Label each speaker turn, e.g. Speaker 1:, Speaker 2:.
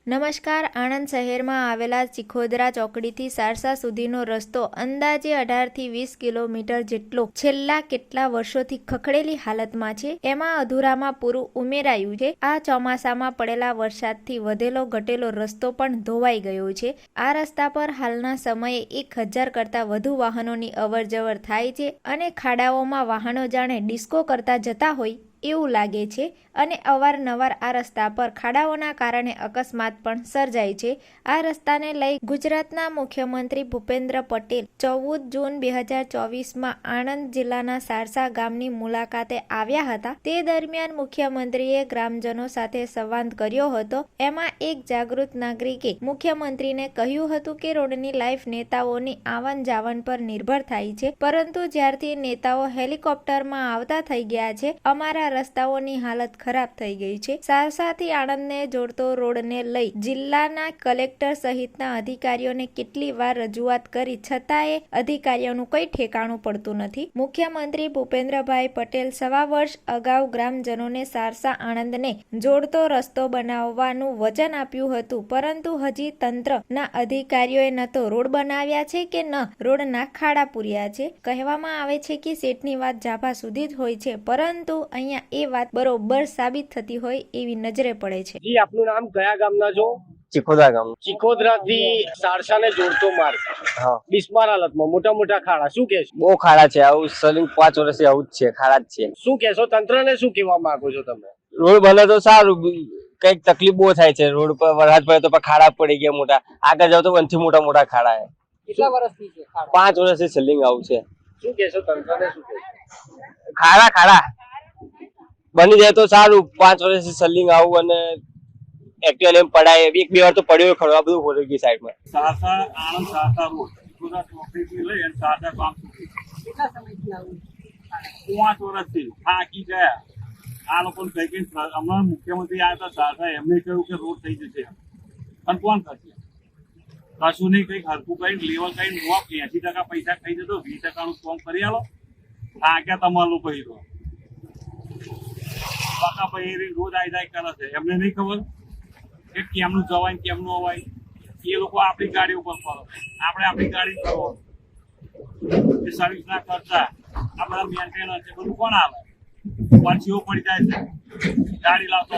Speaker 1: નમસ્કાર. આણંદ શહેરમાં આવેલા ચિખોદરા ચોકડીથી સારસા સુધીનો રસ્તો અંદાજે 18થી 20 કિલોમીટર જેટલો છેલ્લા કેટલા વર્ષોથી ખખડેલી હાલતમાં છે. એમાં અધૂરામાં પૂરું ઉમેરાયું છે. આ ચોમાસામાં પડેલા વરસાદથી વધેલો ઘટેલો રસ્તો પણ ધોવાઈ ગયો છે. આ રસ્તા પર હાલના સમયે 1000 કરતાં વધુ વાહનોની અવરજવર થાય છે અને ખાડાઓમાં વાહનો જાણે ડિસ્કો કરતા જતા હોય એવું લાગે છે અને અવારનવાર આ રસ્તા પર ખાડાઓના કારણે અકસ્માત પણ સર્જાય છે. આ રસ્તાને લઈ ગુજરાતના મુખ્યમંત્રી ભૂપેન્દ્ર પટેલ 14 જૂન 2024માં આણંદ જિલ્લાના સારસા ગામની મુલાકાતે આવ્યા હતા. તે દરમિયાન મુખ્યમંત્રીએ ગ્રામજનો સાથે સંવાદ કર્યો હતો. એમાં એક જાગૃત નાગરિકે મુખ્યમંત્રીને કહ્યું હતું કે રોડની લાઈફ નેતાઓની આવન જાવન પર નિર્ભર થાય છે, પરંતુ જ્યારથી નેતાઓ હેલિકોપ્ટરમાં આવતા થઈ ગયા છે, અમારા રસ્તાઓની હાલત ખરાબ થઈ ગઈ છે. સારસાથી આણંદને જોડતો રોડને લઈ જિલ્લાના કલેક્ટર સહિતના અધિકારીઓને કેટલી વાર રજૂઆત કરી છતાંય અધિકારીઓનું કોઈ ઠેકાણું પડતું નથી. મુખ્યમંત્રી ભૂપેન્દ્રભાઈ પટેલ સવા વર્ષ અગાઉ ગ્રામજનોને સારસા આણંદને જોડતો રસ્તો બનાવવાનું વચન આપ્યું હતું, પરંતુ હજી તંત્રના અધિકારીઓએ ન તો રોડ બનાવ્યા છે કે ન રોડના ખાડા પૂર્યા છે. કહેવામાં આવે છે કે શેઠની વાત જાભા સુધી જ હોય છે, પરંતુ અહીંયા એ વાત બરોબર સાબિત થતી હોય એવી નજરે પડે છે.
Speaker 2: જી, આપનું નામ? કયા ગામના છો?
Speaker 3: ચિખોદરા ગામ.
Speaker 2: ચિખોદરાથી સારસાને જોડતો માર્ગ બિસ્માર હાલતમાં, મોટા ખાડા. શું કહેશો?
Speaker 3: બહુ ખાડા છે. આવું સલિંગ 5 વર્ષથી આવું જ છે, ખાડા જ છે.
Speaker 2: શું કહેશો? તંત્રને શું કહેવા માંગો છો તમે?
Speaker 3: રોડ બને તો સારું. કઈક તકલીફ બહુ થાય છે. રોડ પર વરસાદ પડે તો ખાડા પડી ગયા મોટા. આગળ જાવ તો વનથી મોટા ખાડા છે.
Speaker 2: કેટલા વર્ષથી છે ખાડા?
Speaker 3: 5 વર્ષથી સલિંગ આવું છે.
Speaker 2: શું કહેશો? તંત્રને શું કહેશો?
Speaker 3: ખાડા બની જાય તો સારું. 5 વર્ષથી સલિંગ આવું અને એક્ચ્યુઅલી એમ પડાય 1-2 વાર તો પડ્યો ખરો. આ બધું હોઈ ગયું સાઈડમાં.
Speaker 4: સારસા આણંદ સારસા રોડ ચિખોદરા ચોકડીથી લઈ અને સારસા ગામ સુધી
Speaker 2: કેટલા સમયથી આવું?
Speaker 4: 5 વર્ષથી થાકી ગયા. આ લોકોને કઈ કઈ હમણાં મુખ્યમંત્રી આવ્યા હતા સારસા, એમને કહ્યું કે રોડ થઈ જશે, પણ કોણ કરશે? કશું નહીં. કઈક હરકું કઈ લેવલ કઈ 80% પૈસા ખાઈ જતો, 20% કામ કરી આલો. થાક્યા તમારું કહી દો. બાકા ભાઈ રોજ આઈ જાય કરે છે. એમને નહીં ખબર કે કેમનું જવાય કેમનું અવાય. એ લોકો આપણી ગાડી ઉપર ફરો, આપણે આપણી ગાડી ફરો. સર્વિસ ના કરતા આ બધા મેન્ટેનન્સ છે, બધું કોણ આવે? પછી પડી જાય છે ગાડી લાવતો